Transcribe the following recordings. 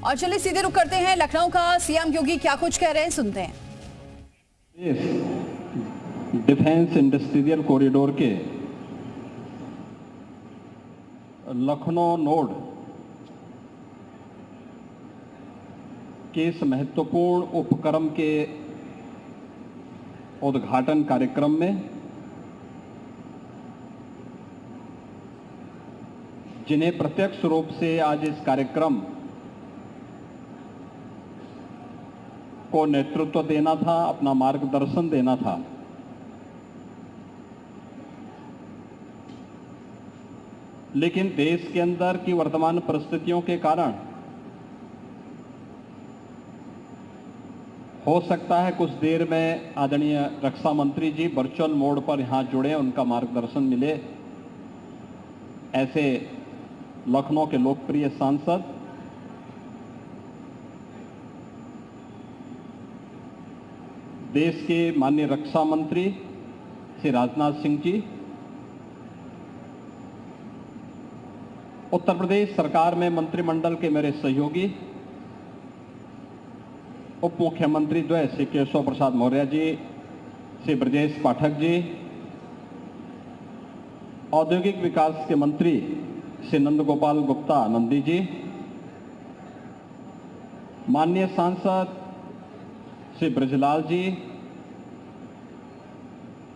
और चलिए सीधे रुक करते हैं लखनऊ का। सीएम योगी क्या कुछ कह रहे हैं, सुनते हैं। डिफेंस इंडस्ट्रियल कॉरिडोर के लखनऊ नोड के इस महत्वपूर्ण उपक्रम के उद्घाटन कार्यक्रम में जिन्हें प्रत्यक्ष रूप से आज इस कार्यक्रम को नेतृत्व देना था, अपना मार्गदर्शन देना था, लेकिन देश के अंदर की वर्तमान परिस्थितियों के कारण हो सकता है कुछ देर में आदरणीय रक्षा मंत्री जी वर्चुअल मोड पर यहां जुड़े, उनका मार्गदर्शन मिले। ऐसे लखनऊ के लोकप्रिय सांसद देश के माननीय रक्षा मंत्री श्री राजनाथ सिंह जी, उत्तर प्रदेश सरकार में मंत्रिमंडल के मेरे सहयोगी उप मुख्यमंत्री द्वय श्री केशव प्रसाद मौर्य जी, श्री ब्रजेश पाठक जी, औद्योगिक विकास के मंत्री श्री नंदगोपाल गुप्ता नंदी जी, माननीय सांसद श्री ब्रजलाल जी,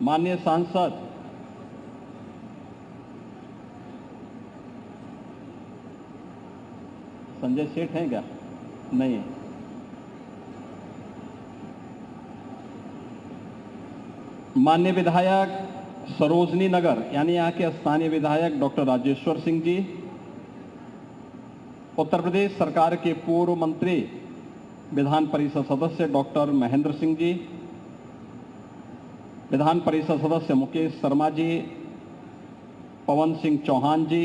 माननीय सांसद संजय सेठ हैं क्या? नहीं। माननीय विधायक सरोजनी नगर यानी यहाँ के स्थानीय विधायक डॉक्टर राजेश्वर सिंह जी, उत्तर प्रदेश सरकार के पूर्व मंत्री विधान परिषद सदस्य डॉक्टर महेंद्र सिंह जी, विधान परिषद सदस्य मुकेश शर्मा जी, पवन सिंह चौहान जी,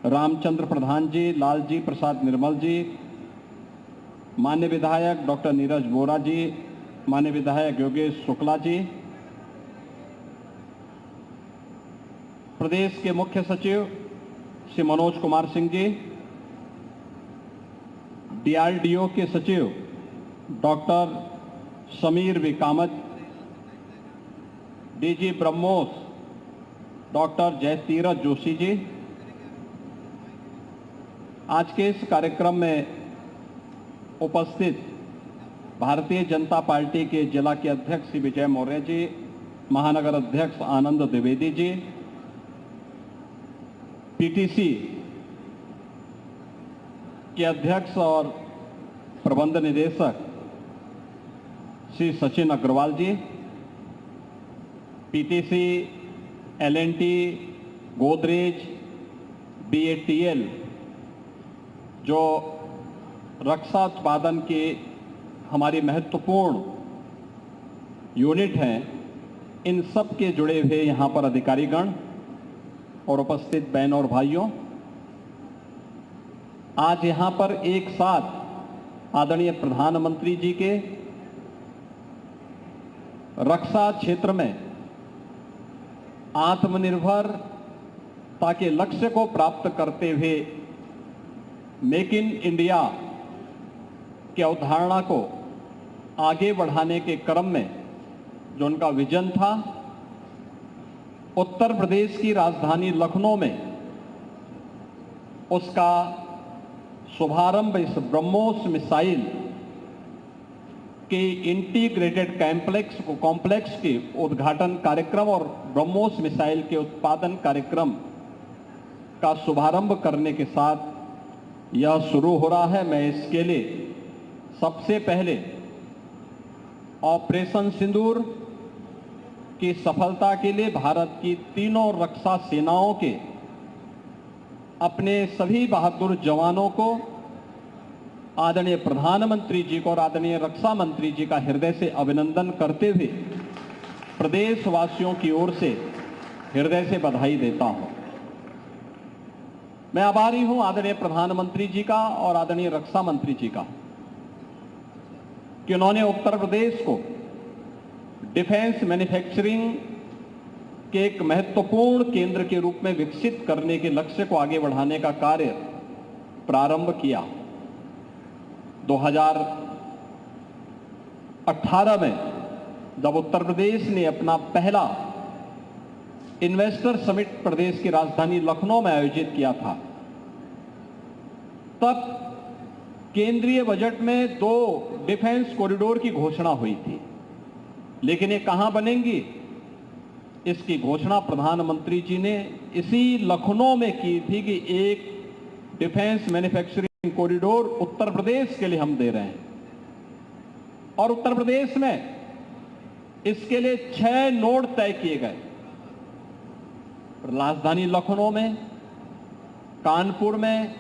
रामचंद्र प्रधान जी, लालजी प्रसाद निर्मल जी, माननीय विधायक डॉक्टर नीरज बोरा जी, माननीय विधायक योगेश शुक्ला जी, प्रदेश के मुख्य सचिव श्री मनोज कुमार सिंह जी, डीआरडीओ के सचिव doctor Sameer V Kamat, DG BrahMos doctor Jayateerth Joshi ji, आज के इस कार्यक्रम में उपस्थित भारतीय जनता पार्टी के जिला के अध्यक्ष श्री विजय मौर्य जी, महानगर अध्यक्ष आनंद द्विवेदी जी, पीटीसी के अध्यक्ष और प्रबंध निदेशक श्री सचिन अग्रवाल जी, पीटीसी, एलएनटी, गोदरेज, बीएटीएल जो रक्षा उत्पादन के हमारी महत्वपूर्ण यूनिट हैं, इन सब के जुड़े हुए यहाँ पर अधिकारीगण और उपस्थित बहन और भाइयों, आज यहाँ पर एक साथ आदरणीय प्रधानमंत्री जी के रक्षा क्षेत्र में आत्मनिर्भरता के लक्ष्य को प्राप्त करते हुए मेक इन इंडिया की अवधारणा को आगे बढ़ाने के क्रम में जो उनका विजन था, उत्तर प्रदेश की राजधानी लखनऊ में उसका शुभारंभ इस ब्रह्मोस मिसाइल के इंटीग्रेटेड कॉम्प्लेक्स के उद्घाटन कार्यक्रम और ब्रह्मोस मिसाइल के उत्पादन कार्यक्रम का शुभारंभ करने के साथ यह शुरू हो रहा है। मैं इसके लिए सबसे पहले ऑपरेशन सिंदूर की सफलता के लिए भारत की तीनों रक्षा सेनाओं के अपने सभी बहादुर जवानों को, आदरणीय प्रधानमंत्री जी को और आदरणीय रक्षा मंत्री जी का हृदय से अभिनंदन करते हुए प्रदेशवासियों की ओर से हृदय से बधाई देता हूं। मैं आभारी हूं आदरणीय प्रधानमंत्री जी का और आदरणीय रक्षा मंत्री जी का कि उन्होंने उत्तर प्रदेश को डिफेंस मैन्युफैक्चरिंग के एक महत्वपूर्ण केंद्र के रूप में विकसित करने के लक्ष्य को आगे बढ़ाने का कार्य प्रारंभ किया। 2018 में जब उत्तर प्रदेश ने अपना पहला इन्वेस्टर समिट प्रदेश की राजधानी लखनऊ में आयोजित किया था, तब केंद्रीय बजट में 2 डिफेंस कॉरिडोर की घोषणा हुई थी। लेकिन ये कहां बनेंगी, इसकी घोषणा प्रधानमंत्री जी ने इसी लखनऊ में की थी कि एक defence manufacturing corridor Uttar Pradesh के लिए हम दे रहे हैं। और उत्तर प्रदेश में इसके लिए 6 नोड तय किए गए। राजधानी लखनऊ में, कानपुर में,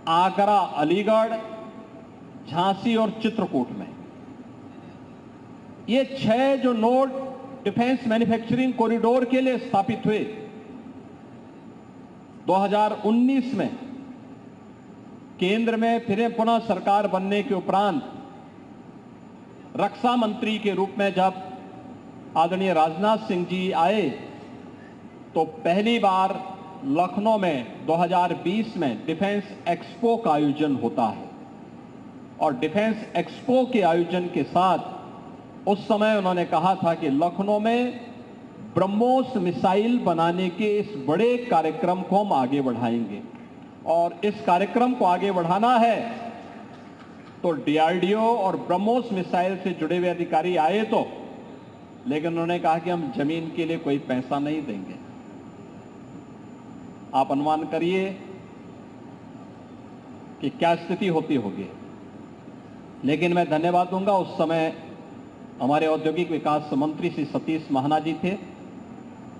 आगरा, अलीगढ़, झांसी और चित्रकूट में। ये 6 जो नोड डिफेंस मैन्युफैक्चरिंग कॉरिडोर के लिए स्थापित हुए, 2019 में केंद्र में फिर पुनः सरकार बनने के उपरांत रक्षा मंत्री के रूप में जब आदरणीय राजनाथ सिंह जी आए, तो पहली बार लखनऊ में 2020 में डिफेंस एक्सपो का आयोजन होता है। और डिफेंस एक्सपो के आयोजन के साथ उस समय उन्होंने कहा था कि लखनऊ में ब्रह्मोस मिसाइल बनाने के इस बड़े कार्यक्रम को हम आगे बढ़ाएंगे। और इस कार्यक्रम को आगे बढ़ाना है तो डीआरडीओ और ब्रह्मोस मिसाइल से जुड़े हुए अधिकारी आए तो, लेकिन उन्होंने कहा कि हम जमीन के लिए कोई पैसा नहीं देंगे। आप अनुमान करिए कि क्या स्थिति होती होगी। लेकिन मैं धन्यवाद दूंगा, उस समय हमारे औद्योगिक विकास मंत्री श्री सतीश महाना जी थे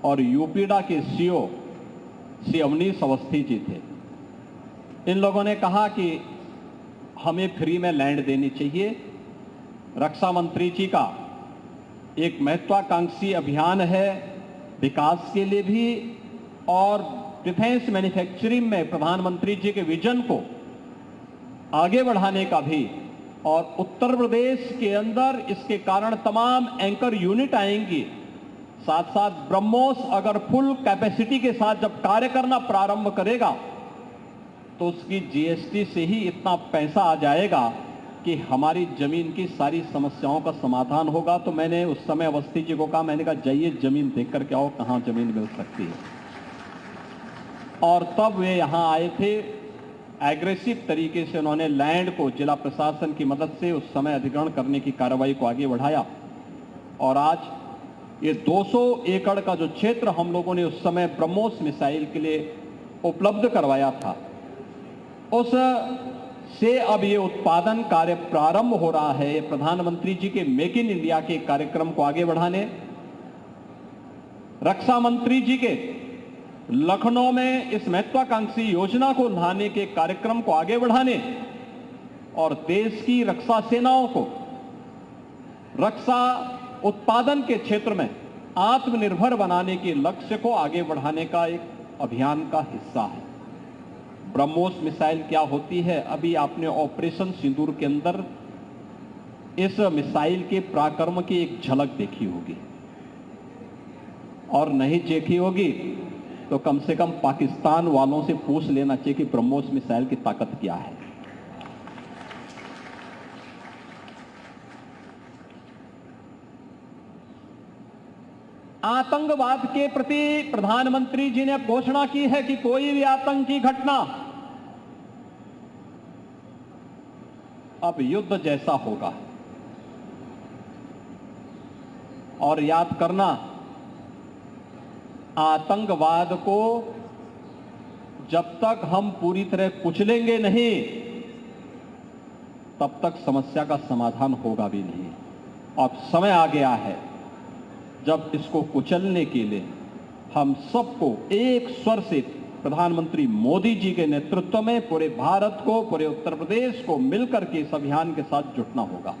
और यूपीडा के सीओ श्री अवनीश अवस्थी जी थे। इन लोगों ने कहा कि हमें फ्री में लैंड देनी चाहिए। रक्षा मंत्री जी का एक महत्वाकांक्षी अभियान है विकास के लिए भी, और डिफेंस मैन्युफैक्चरिंग में प्रधानमंत्री जी के विजन को आगे बढ़ाने का भी। और उत्तर प्रदेश के अंदर इसके कारण तमाम एंकर यूनिट आएंगी। साथ साथ ब्रह्मोस अगर फुल कैपेसिटी के साथ जब कार्य करना प्रारंभ करेगा तो उसकी जीएसटी से ही इतना पैसा आ जाएगा कि हमारी जमीन की सारी समस्याओं का समाधान होगा। तो मैंने उस समय अवस्थी जी को कहा, मैंने कहा जाइए जमीन देख करके आओ, कहां जमीन मिल सकती है। और तब वे यहां आए थे। एग्रेसिव तरीके से उन्होंने लैंड को जिला प्रशासन की मदद से उस समय अधिग्रहण करने की कार्रवाई को आगे बढ़ाया। और आज ये 200 एकड़ का जो क्षेत्र हम लोगों ने उस समय ब्रह्मोस मिसाइल के लिए उपलब्ध करवाया था, उस से अब ये उत्पादन कार्य प्रारंभ हो रहा है। प्रधानमंत्री जी के मेक इन इंडिया के कार्यक्रम को आगे बढ़ाने, रक्षा मंत्री जी के लखनऊ में इस महत्वाकांक्षी योजना को लाने के कार्यक्रम को आगे बढ़ाने और देश की रक्षा सेनाओं को रक्षा उत्पादन के क्षेत्र में आत्मनिर्भर बनाने के लक्ष्य को आगे बढ़ाने का एक अभियान का हिस्सा है। ब्रह्मोस मिसाइल क्या होती है, अभी आपने ऑपरेशन सिंदूर के अंदर इस मिसाइल के पराक्रम की एक झलक देखी होगी, और नहीं देखी होगी तो कम से कम पाकिस्तान वालों से पूछ लेना चाहिए कि ब्रह्मोस मिसाइल की ताकत क्या है। आतंकवाद के प्रति प्रधानमंत्री जी ने घोषणा की है कि कोई भी आतंकी घटना अब युद्ध जैसा होगा। और याद करना, आतंकवाद को जब तक हम पूरी तरह कुचलेंगे नहीं, तब तक समस्या का समाधान होगा भी नहीं। अब समय आ गया है जब इसको कुचलने के लिए हम सबको एक स्वर से प्रधानमंत्री मोदी जी के नेतृत्व में पूरे भारत को, पूरे उत्तर प्रदेश को मिलकर के इस अभियान के साथ जुटना होगा।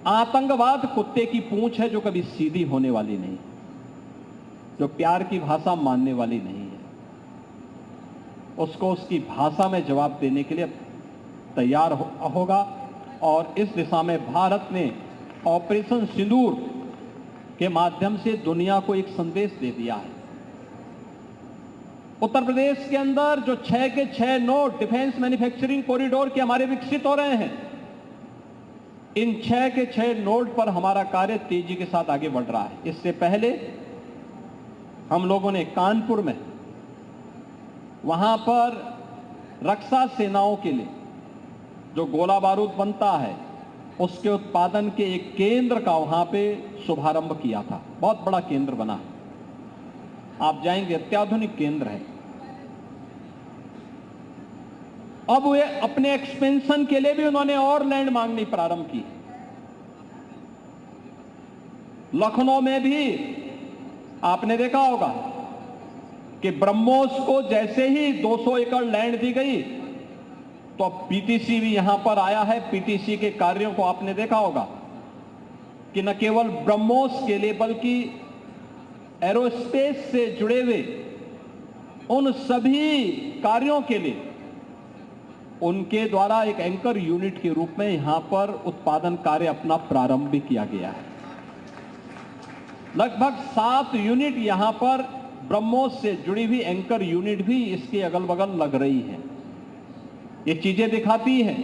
आतंकवाद कुत्ते की पूंछ है जो कभी सीधी होने वाली नहीं, जो प्यार की भाषा मानने वाली नहीं है। उसको उसकी भाषा में जवाब देने के लिए तैयार होगा। और इस दिशा में भारत ने ऑपरेशन सिंदूर के माध्यम से दुनिया को एक संदेश दे दिया है उत्तर प्रदेश के अंदर जो 6 के 6 नोड डिफेंस मैन्युफैक्चरिंग कॉरिडोर के हमारे विकसित हो रहे हैं, इन 6 के 6 नोड पर हमारा कार्य तेजी के साथ आगे बढ़ रहा है। इससे पहले हम लोगों ने कानपुर में वहां पर रक्षा सेनाओं के लिए जो गोला बारूद बनता है उसके उत्पादन के एक केंद्र का वहां पे शुभारंभ किया था। बहुत बड़ा केंद्र बना है, आप जाएंगे अत्याधुनिक केंद्र है। अब वे अपने एक्सपेंशन के लिए भी उन्होंने और लैंड मांगनी प्रारंभ की। लखनऊ में भी आपने देखा होगा कि ब्रह्मोस को जैसे ही 200 एकड़ लैंड दी गई तो अब पीटीसी भी यहां पर आया है। पीटीसी के कार्यों को आपने देखा होगा कि न केवल ब्रह्मोस के लिए बल्कि एरोस्पेस से जुड़े हुए उन सभी कार्यों के लिए उनके द्वारा एक एंकर यूनिट के रूप में यहां पर उत्पादन कार्य अपना प्रारंभ भी किया गया है। लगभग 7 यूनिट यहां पर ब्रह्मोस से जुड़ी हुई एंकर यूनिट भी इसके अगल बगल लग रही है। ये चीजें दिखाती हैं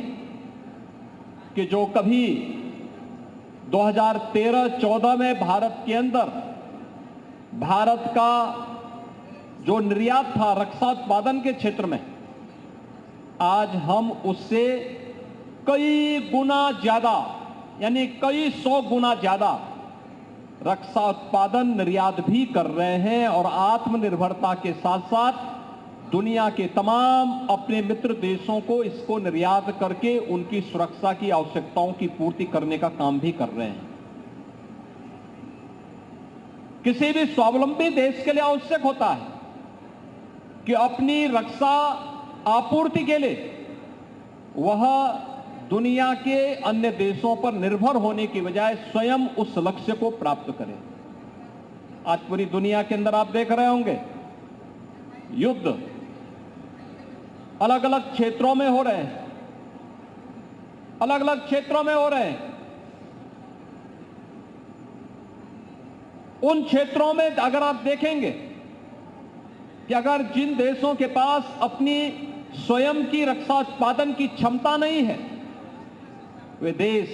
कि जो कभी 2013-14 में भारत के अंदर भारत का जो निर्यात था रक्षा उत्पादन के क्षेत्र में, आज हम उससे कई गुना ज्यादा यानी कई 100 गुना ज्यादा रक्षा उत्पादन निर्यात भी कर रहे हैं और आत्मनिर्भरता के साथ साथ दुनिया के तमाम अपने मित्र देशों को इसको निर्यात करके उनकी सुरक्षा की आवश्यकताओं की पूर्ति करने का काम भी कर रहे हैं। किसी भी स्वावलंबी देश के लिए आवश्यक होता है कि अपनी रक्षा आपूर्ति के लिए वह दुनिया के अन्य देशों पर निर्भर होने की बजाय स्वयं उस लक्ष्य को प्राप्त करे। आज पूरी दुनिया के अंदर आप देख रहे होंगे युद्ध अलग अलग क्षेत्रों में हो रहे हैं, अलग अलग क्षेत्रों में हो रहे हैं। उन क्षेत्रों में अगर आप देखेंगे कि अगर जिन देशों के पास अपनी स्वयं की रक्षा उत्पादन की क्षमता नहीं है, वे देश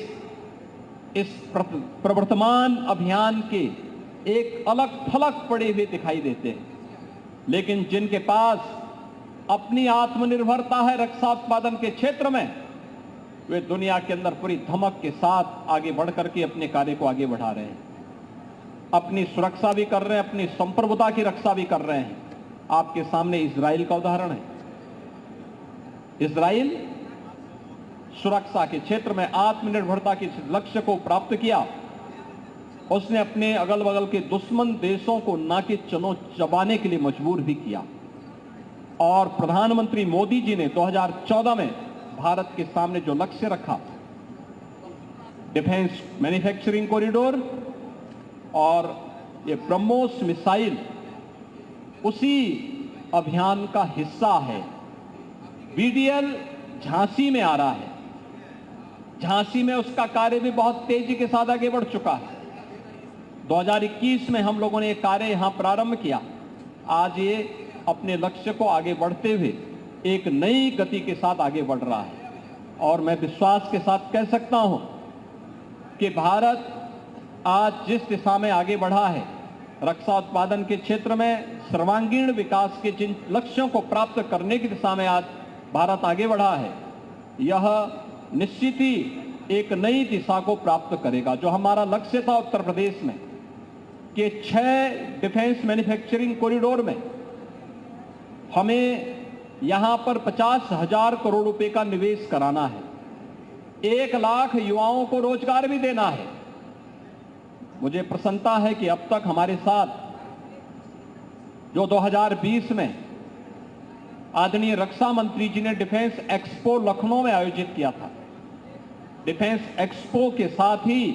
इस प्रवर्तमान अभियान के एक अलग थलग पड़े हुए दिखाई देते हैं। लेकिन जिनके पास अपनी आत्मनिर्भरता है रक्षा उत्पादन के क्षेत्र में, वे दुनिया के अंदर पूरी धमक के साथ आगे बढ़ करके अपने कार्य को आगे बढ़ा रहे हैं, अपनी सुरक्षा भी कर रहे हैं, अपनी संप्रभुता की रक्षा भी कर रहे हैं। आपके सामने इजराइल का उदाहरण है। इजराइल सुरक्षा के क्षेत्र में आत्मनिर्भरता के लक्ष्य को प्राप्त किया। उसने अपने अगल बगल के दुश्मन देशों को ना के चनो चबाने के लिए मजबूर भी किया। और प्रधानमंत्री मोदी जी ने 2014 में भारत के सामने जो लक्ष्य रखा, डिफेंस मैन्युफैक्चरिंग कॉरिडोर और ये ब्रह्मोस मिसाइल उसी अभियान का हिस्सा है। बीडीएल झांसी में आ रहा है। झांसी में उसका कार्य भी बहुत तेजी के साथ आगे बढ़ चुका है। 2021 में हम लोगों ने ये कार्य यहां प्रारंभ किया। आज ये अपने लक्ष्य को आगे बढ़ते हुए एक नई गति के साथ आगे बढ़ रहा है। और मैं विश्वास के साथ कह सकता हूं कि भारत आज जिस दिशा में आगे बढ़ा है, रक्षा उत्पादन के क्षेत्र में सर्वांगीण विकास के जिन लक्ष्यों को प्राप्त करने की दिशा में आज भारत आगे बढ़ा है, यह निश्चित ही एक नई दिशा को प्राप्त करेगा। जो हमारा लक्ष्य था उत्तर प्रदेश में कि 6 डिफेंस मैन्युफैक्चरिंग कॉरिडोर में हमें यहां पर 50,000 करोड़ रुपए का निवेश कराना है, 1 लाख युवाओं को रोजगार भी देना है। मुझे प्रसन्नता है कि अब तक हमारे साथ जो 2020 में आदरणीय रक्षा मंत्री जी ने डिफेंस एक्सपो लखनऊ में आयोजित किया था। डिफेंस एक्सपो के साथ ही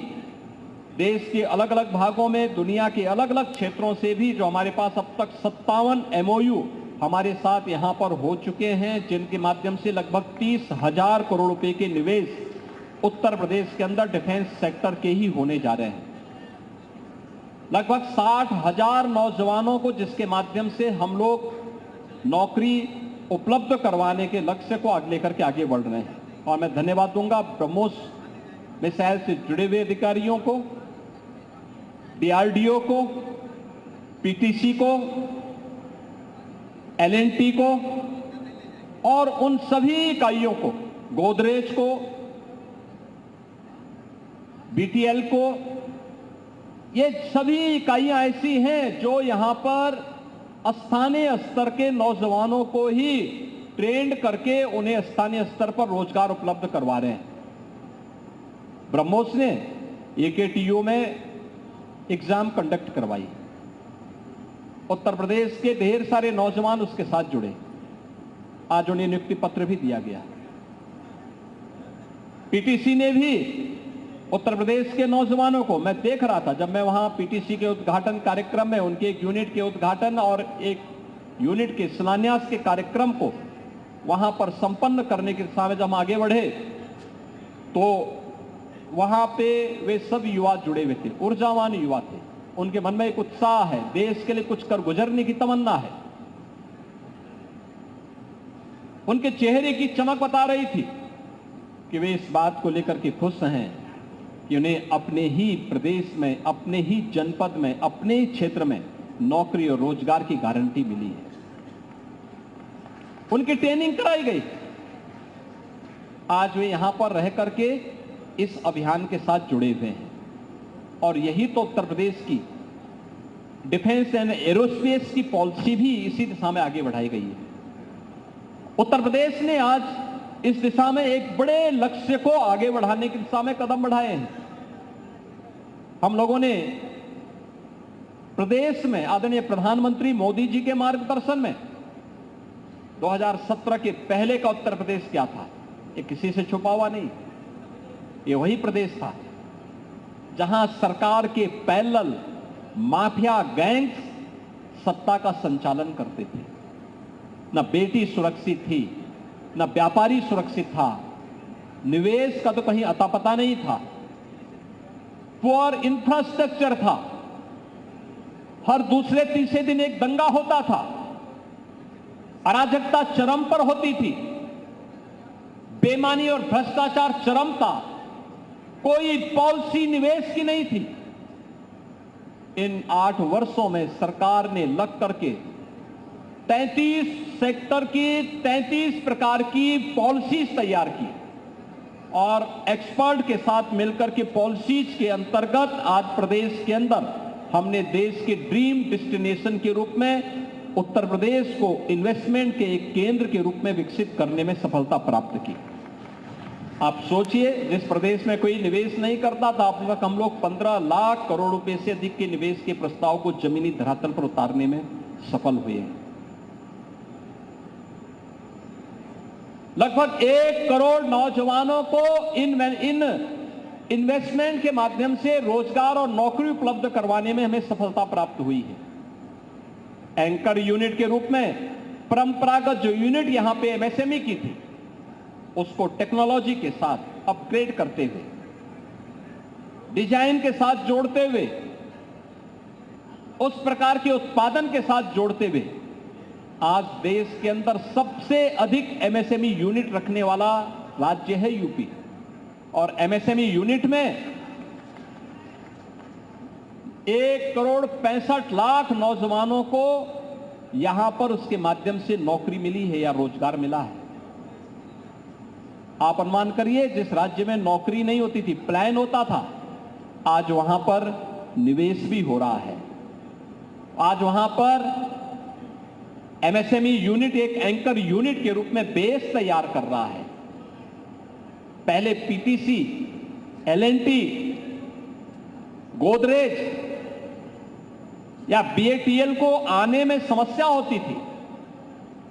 देश के अलग अलग भागों में, दुनिया के अलग अलग क्षेत्रों से भी जो हमारे पास अब तक 57 MOU हमारे साथ यहां पर हो चुके हैं, जिनके माध्यम से लगभग 30,000 करोड़ रुपए के निवेश उत्तर प्रदेश के अंदर डिफेंस सेक्टर के ही होने जा रहे हैं। लगभग 60,000 नौजवानों को जिसके माध्यम से हम लोग नौकरी उपलब्ध करवाने के लक्ष्य को आगे लेकर के आगे बढ़ रहे हैं। और मैं धन्यवाद दूंगा ब्रह्मोस मिसाइल से जुड़े हुए अधिकारियों को, डीआरडीओ को, पीटीसी को, एलएनटी को और उन सभी इकाइयों को, गोदरेज को, बीटीएल को। ये सभी इकाइयां ऐसी हैं जो यहां पर स्थानीय स्तर के नौजवानों को ही ट्रेंड करके उन्हें स्थानीय स्तर पर रोजगार उपलब्ध करवा रहे हैं। ब्रह्मोस ने एकेटीयू में एग्जाम कंडक्ट करवाई, उत्तर प्रदेश के ढेर सारे नौजवान उसके साथ जुड़े, आज उन्हें नियुक्ति पत्र भी दिया गया। पीटीसी ने भी उत्तर प्रदेश के नौजवानों को, मैं देख रहा था जब मैं वहां पीटीसी के उद्घाटन कार्यक्रम में उनके एक यूनिट के उद्घाटन और एक यूनिट के शिलान्यास के कार्यक्रम को वहां पर संपन्न करने की दिशा में जब हम आगे बढ़े तो वहां पे वे सब युवा जुड़े हुए थे, ऊर्जावान युवा थे। उनके मन में एक उत्साह है, देश के लिए कुछ कर गुजरने की तमन्ना है। उनके चेहरे की चमक बता रही थी कि वे इस बात को लेकर के खुश हैं कि उन्हें अपने ही प्रदेश में, अपने ही जनपद में, अपने ही क्षेत्र में नौकरी और रोजगार की गारंटी मिली है। उनकी ट्रेनिंग कराई गई। आज वे यहां पर रह करके इस अभियान के साथ जुड़े हुए हैं और यही तो उत्तर प्रदेश की डिफेंस एंड एरोस्पेस की पॉलिसी भी इसी दिशा में आगे बढ़ाई गई है। उत्तर प्रदेश ने आज इस दिशा में एक बड़े लक्ष्य को आगे बढ़ाने की दिशा में कदम बढ़ाए हैं। हम लोगों ने प्रदेश में आदरणीय प्रधानमंत्री मोदी जी के मार्गदर्शन में 2017 के पहले का उत्तर प्रदेश क्या था, ये किसी से छुपा हुआ नहीं। ये वही प्रदेश था जहां सरकार के पैरेलल माफिया गैंग्स सत्ता का संचालन करते थे। न बेटी सुरक्षित थी, न व्यापारी सुरक्षित था, निवेश का तो कहीं अता पता नहीं था, पुअर इंफ्रास्ट्रक्चर था, हर दूसरे तीसरे दिन एक दंगा होता था, अराजकता चरम पर होती थी, बेईमानी और भ्रष्टाचार चरम था, कोई पॉलिसी निवेश की नहीं थी। इन 8 वर्षों में सरकार ने लग करके 33 सेक्टर की 33 प्रकार की पॉलिसीज तैयार की और एक्सपर्ट के साथ मिलकर के पॉलिसीज के अंतर्गत आज प्रदेश के अंदर हमने देश के ड्रीम डेस्टिनेशन के रूप में उत्तर प्रदेश को इन्वेस्टमेंट के एक केंद्र के रूप में विकसित करने में सफलता प्राप्त की। आप सोचिए, जिस प्रदेश में कोई निवेश नहीं करता था, अब तक हम लोग 15 लाख करोड़ रुपए से अधिक के निवेश के प्रस्ताव को जमीनी धरातल पर उतारने में सफल हुए हैं। लगभग 1 करोड़ नौजवानों को इन इन्वेस्टमेंट के माध्यम से रोजगार और नौकरी उपलब्ध करवाने में हमें सफलता प्राप्त हुई है। एंकर यूनिट के रूप में परंपरागत जो यूनिट यहां पे एमएसएमई की थी, उसको टेक्नोलॉजी के साथ अपग्रेड करते हुए, डिजाइन के साथ जोड़ते हुए, उस प्रकार के उत्पादन के साथ जोड़ते हुए आज देश के अंदर सबसे अधिक एमएसएमई यूनिट रखने वाला राज्य है यूपी। और एमएसएमई यूनिट में 1 करोड़ 65 लाख नौजवानों को यहां पर उसके माध्यम से नौकरी मिली है या रोजगार मिला है। आप अनुमान करिए, जिस राज्य में नौकरी नहीं होती थी, प्लान होता था, आज वहां पर निवेश भी हो रहा है। आज वहां पर एमएसएमई यूनिट एक एंकर यूनिट के रूप में बेस तैयार कर रहा है। पहले पीटीसी, एलएनटी, गोदरेज या बीएटीएल को आने में समस्या होती थी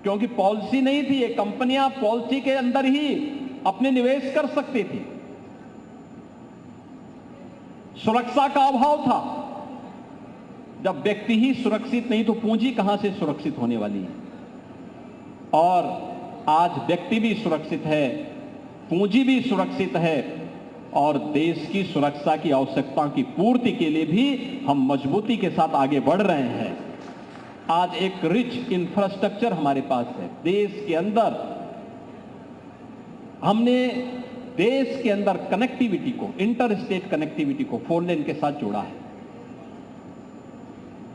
क्योंकि पॉलिसी नहीं थी। ये कंपनियां पॉलिसी के अंदर ही अपने निवेश कर सकती थी। सुरक्षा का अभाव था। जब व्यक्ति ही सुरक्षित नहीं तो पूंजी कहां से सुरक्षित होने वाली है। और आज व्यक्ति भी सुरक्षित है, पूंजी भी सुरक्षित है और देश की सुरक्षा की आवश्यकताओं की पूर्ति के लिए भी हम मजबूती के साथ आगे बढ़ रहे हैं। आज एक रिच इंफ्रास्ट्रक्चर हमारे पास है। देश के अंदर हमने देश के अंदर कनेक्टिविटी को, इंटर स्टेट कनेक्टिविटी को 4 लेन के साथ जोड़ा है।